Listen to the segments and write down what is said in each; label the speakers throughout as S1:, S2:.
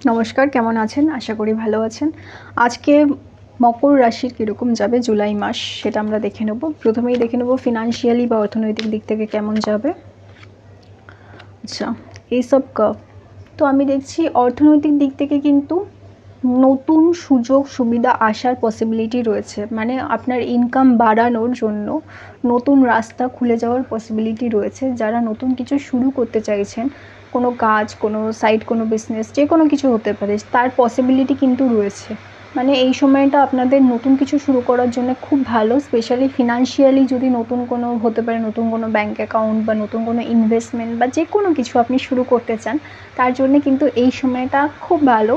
S1: নমস্কার, কেমন আছেন? আশা করি ভালো আছেন। আজকে মকর রাশির কীরকম যাবে জুলাই মাস সেটা আমরা দেখে নেব। প্রথমেই দেখে নেব ফিনান্সিয়ালি বা অর্থনৈতিক দিক থেকে কেমন যাবে। আচ্ছা, এইসব তো আমি দেখছি অর্থনৈতিক দিক থেকে কিন্তু নতুন সুযোগ সুবিধা আসার পসিবিলিটি রয়েছে। মানে আপনার ইনকাম বাড়ানোর জন্য নতুন রাস্তা খুলে যাওয়ার পসিবিলিটি রয়েছে। যারা নতুন কিছু শুরু করতে চাইছেন, কোনো কাজ, কোনো সাইড, কোনো বিজনেস, যে কোনো কিছু হতে পারে, তার পসিবিলিটি কিন্তু রয়েছে। মানে এই সময়টা আপনাদের নতুন কিছু শুরু করার জন্য খুব ভালো। স্পেশালি ফিনান্সিয়ালি যদি নতুন কোনো হতে পারে, নতুন কোনো ব্যাঙ্ক অ্যাকাউন্ট বা নতুন কোনো ইনভেস্টমেন্ট বা যে কোনো কিছু আপনি শুরু করতে চান, তার জন্য কিন্তু এই সময়টা খুব ভালো।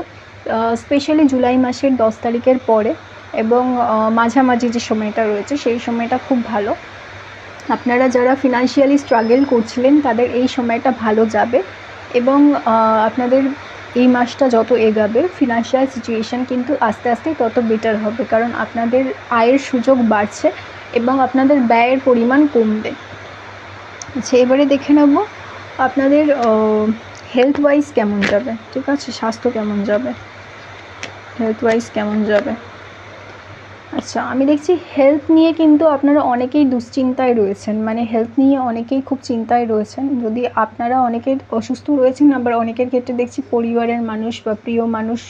S1: স্পেশালি জুলাই মাসের 10 তারিখের পরে এবং মাঝামাঝি যে সময়টা রয়েছে সেই সময়টা খুব ভালো। আপনারা যারা ফিনান্সিয়ালি স্ট্রাগল করছিলেন তাদের এই সময়টা ভালো যাবে এবং আপনাদের এই মাসটা যত এগাবে ফিনান্সিয়াল সিচুয়েশান কিন্তু আস্তে আস্তে তত বেটার হবে, কারণ আপনাদের আয়ের সুযোগ বাড়ছে এবং আপনাদের ব্যয়ের পরিমাণ কমবে। আচ্ছা, এবারে দেখে নেব আপনাদের হেলথ ওয়াইজ কেমন যাবে। ঠিক আছে, স্বাস্থ্য কেমন যাবে, হেলথ ওয়াইজ কেমন যাবে। আচ্ছা, আমি দেখছি হেলথ নিয়ে কিন্তু আপনারা অনেকেই দুশ্চিন্তায় রয়েছেন। মানে হেলথ নিয়ে অনেকেই খুব চিন্তায় রয়েছেন। যদি আপনারা অনেকে অসুস্থ রয়েছেন, আবার অনেকের ক্ষেত্রে দেখছি পরিবারের মানুষ বা প্রিয় মানুষ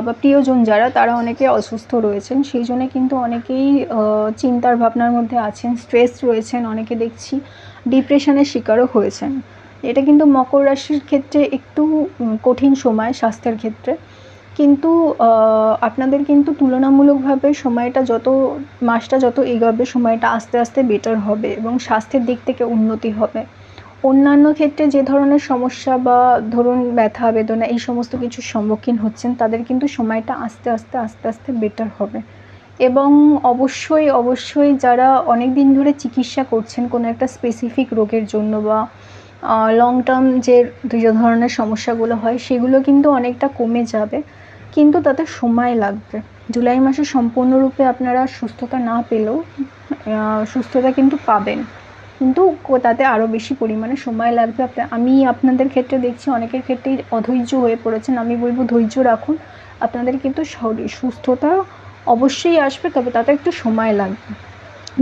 S1: বা প্রিয়জন যারা, তারা অনেকে অসুস্থ রয়েছেন। সেই জন্য কিন্তু অনেকেই চিন্তার ভাবনার মধ্যে আছেন, স্ট্রেস রয়েছেন, অনেকে দেখছি ডিপ্রেশনের শিকারও হয়েছেন। এটা কিন্তু মকর রাশির ক্ষেত্রে একটু কঠিন সময় স্বাস্থ্যের ক্ষেত্রে, কিন্তু আপনাদের কিন্তু তুলনামূলকভাবে সময়টা মাসটা যত এগোবে সময়টা আস্তে আস্তে বেটার হবে এবং স্বাস্থ্যের দিক থেকে উন্নতি হবে। অন্যান্য ক্ষেত্রে যে ধরনের সমস্যা বা ধরুন ব্যথা বেদনা এই সমস্ত কিছুর সম্মুখীন হচ্ছেন, তাদের কিন্তু সময়টা আস্তে আস্তে বেটার হবে। এবং অবশ্যই যারা অনেক দিন ধরে চিকিৎসা করছেন কোনো একটা স্পেসিফিক রোগের জন্য বা লং টার্ম যে ধরনের সমস্যাগুলো হয়, সেগুলো কিন্তু অনেকটা কমে যাবে, কিন্তু তাতে সময় লাগবে। জুলাই মাসে সম্পূর্ণরূপে আপনারা সুস্থতা না পেলেও সুস্থতা কিন্তু পাবেন, কিন্তু তাতে আরও বেশি পরিমাণে সময় লাগবে। আমি আপনাদের ক্ষেত্রে দেখছি অনেকের ক্ষেত্রেই অধৈর্য হয়ে পড়েছেন। আমি বলবো ধৈর্য রাখুন, আপনাদের কিন্তু সুস্থতা অবশ্যই আসবে, তবে তাতে একটু সময় লাগবে।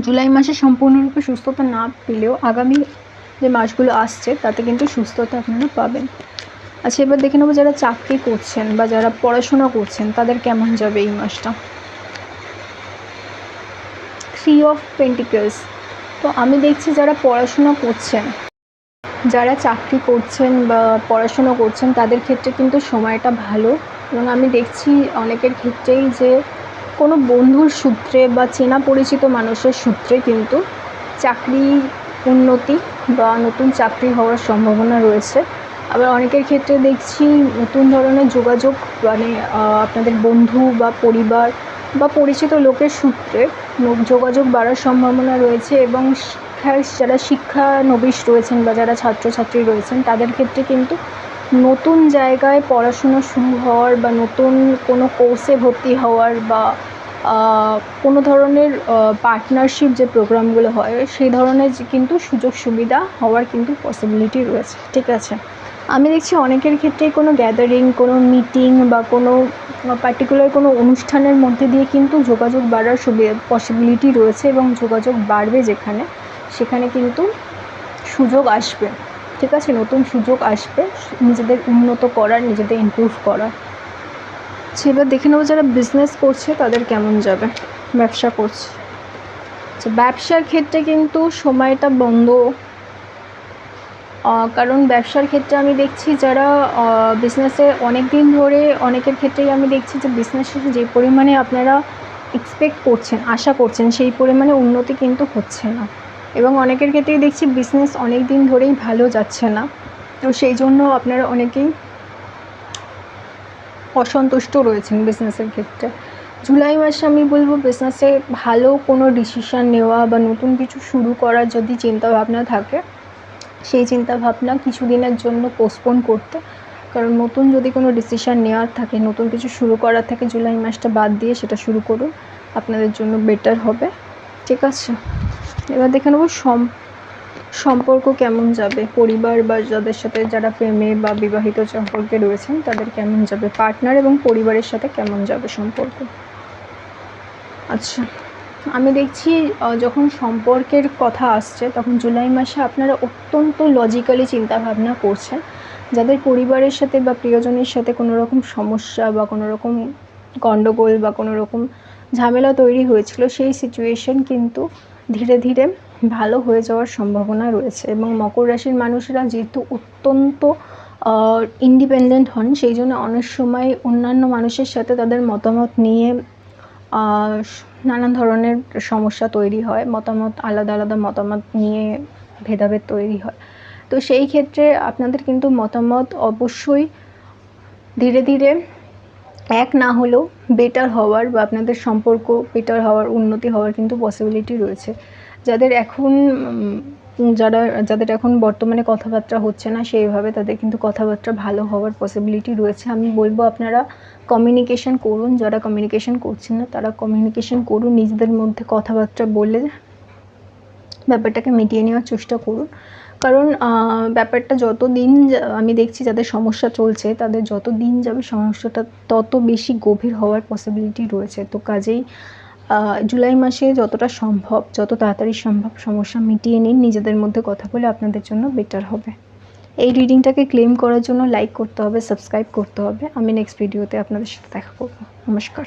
S1: জুলাই মাসে সম্পূর্ণরূপে সুস্থতা না পেলেও আগামী যে মাসগুলো আসছে তাতে কিন্তু সুস্থতা আপনারা পাবেন। আচ্ছা, এবার দেখে নেবো যারা চাকরি করছেন বা যারা পড়াশোনা করছেন তাদের কেমন যাবে এই মাসটা। 3 অফ পেন্টিকলস। তো আমি দেখছি যারা পড়াশোনা করছেন, যারা চাকরি করছেন বা পড়াশোনা করছেন তাদের ক্ষেত্রে কিন্তু সময়টা ভালো। এবং আমি দেখছি অনেকের ক্ষেত্রেই যে কোনো বন্ধুর সূত্রে বা চেনা পরিচিত মানুষের সূত্রে কিন্তু চাকরির উন্নতি বা নতুন চাকরি হওয়ার সম্ভাবনা রয়েছে। আবার অনেকের ক্ষেত্রে দেখছি নতুন ধরনের যোগাযোগ, মানে আপনাদের বন্ধু বা পরিবার বা পরিচিত লোকের সূত্রে যোগাযোগ বাড়ার সম্ভাবনা রয়েছে। এবং যারা শিক্ষানবিশ রয়েছেন বা যারা ছাত্রছাত্রী রয়েছেন তাদের ক্ষেত্রে কিন্তু নতুন জায়গায় পড়াশুনো শুরু হওয়ার বা নতুন কোনো কোর্সে ভর্তি হওয়ার বা কোনো ধরনের পার্টনারশিপ যে প্রোগ্রামগুলো হয় সেই ধরনের কিন্তু সুযোগ সুবিধা হওয়ার কিন্তু পসিবিলিটি রয়েছে। ঠিক আছে, আমি দেখছি অনেকের ক্ষেত্রেই কোনো গ্যাদারিং, কোনো মিটিং বা কোনো পার্টিকুলার কোনো অনুষ্ঠানের মধ্যে দিয়ে কিন্তু যোগাযোগ বাড়ার পসিবিলিটি রয়েছে এবং যোগাযোগ বাড়বে সেখানে কিন্তু সুযোগ আসবে। ঠিক আছে, নতুন সুযোগ আসবে নিজেদের উন্নত করার, নিজেদের ইমপ্রুভ করার। এবার দেখে নেবো যারা বিজনেস করছে তাদের কেমন যাবে, ব্যবসা করছে। আচ্ছা, ব্যবসার ক্ষেত্রে কিন্তু সময়টা বন্ধ, কারণ ব্যবসার ক্ষেত্রে আমি দেখছি যারা বিজনেসে অনেক দিন ধরে, অনেকের ক্ষেত্রেই আমি দেখছি যে বিজনেসে যে পরিমাণে আপনারা এক্সপেক্ট করছেন, আশা করছেন, সেই পরিমাণে উন্নতি কিন্তু হচ্ছে না। এবং অনেকের ক্ষেত্রেই দেখছি বিজনেস অনেক দিন ধরেই ভালো যাচ্ছে না, তো সেই জন্য আপনারা অনেকেই অসন্তুষ্ট রয়েছেন বিজনেসের ক্ষেত্রে। জুলাই মাসে আমি বলবো বিজনেসে ভালো কোনো ডিসিশান নেওয়া বা নতুন কিছু শুরু করার যদি চিন্তাভাবনা থাকে, সেই চিন্তাভাবনা কিছু দিনের জন্য পোস্টপোন করতে, কারণ নতুন যদি কোনো ডিসিশান নেওয়ার থাকে, নতুন কিছু শুরু করার থাকে, জুলাই মাসটা বাদ দিয়ে সেটা শুরু করুন, আপনাদের জন্য বেটার হবে। ঠিক আছে, এবার দেখে নেব সম্পর্ক কেমন যাবে, পরিবার বা যাদের সাথে যারা প্রেমে বা বিবাহিত সম্পর্কে রয়েছেন তাদের কেমন যাবে, পার্টনার এবং পরিবারের সাথে কেমন যাবে সম্পর্ক। আচ্ছা, আমি দেখছি যখন সম্পর্কের কথা আসছে তখন জুলাই মাসে আপনারা অত্যন্ত লজিক্যালি চিন্তাভাবনা করছেন। যাদের পরিবারের সাথে বা প্রিয়জনের সাথে কোনো রকম সমস্যা বা কোনো রকম গণ্ডগোল বা কোনো রকম ঝামেলা তৈরি হয়েছিল, সেই সিচুয়েশন কিন্তু ধীরে ধীরে ভালো হয়ে যাওয়ার সম্ভাবনা রয়েছে। এবং মকর রাশির মানুষেরা যেহেতু অত্যন্ত ইন্ডিপেন্ডেন্ট হন, সেই জন্য অনেক সময় অন্যান্য মানুষের সাথে তাদের মতামত নিয়ে নানান ধরনের সমস্যা তৈরি হয়, মতামত আলাদা আলাদা মতামত নিয়ে ভেদাভেদ তৈরি হয়। তো সেই ক্ষেত্রে আপনাদের কিন্তু মতামত অবশ্যই ধীরে ধীরে এক না হলেও বেটার হওয়ার বা আপনাদের সম্পর্ক বেটার হওয়ার, উন্নতি হওয়ার কিন্তু পসিবিলিটি রয়েছে। যাদের এখন বর্তমানে কথাবার্তা হচ্ছে না সেইভাবে, তাদের কিন্তু কথাবার্তা ভালো হওয়ার পসিবিলিটি রয়েছে। আমি বলবো আপনারা কমিউনিকেশন করুন, যারা কমিউনিকেশন করছেন না তারা কমিউনিকেশন করুন, নিজেদের মধ্যে কথাবার্তা বলে ব্যাপারটাকে মিটিয়ে নেওয়ার চেষ্টা করুন। কারণ ব্যাপারটা যত দিন আমি দেখছি যাদের সমস্যা চলছে তাদের যত দিন যাবে সমস্যাটা তত বেশি গভীর হওয়ার পসিবিলিটি রয়েছে। তো কাজেই জুলাই মাসে যতটা সম্ভব, যত তাড়াতাড়ি সম্ভব সমস্যা মিটিয়ে নিন, নিজেদের মধ্যে কথা বলে আপনাদের জন্য বেটার হবে। এই রিডিংটাকে ক্লেম করার জন্য লাইক করতে হবে, সাবস্ক্রাইব করতে হবে। আমি নেক্সট ভিডিওতে আপনাদের সাথে দেখা করব। নমস্কার।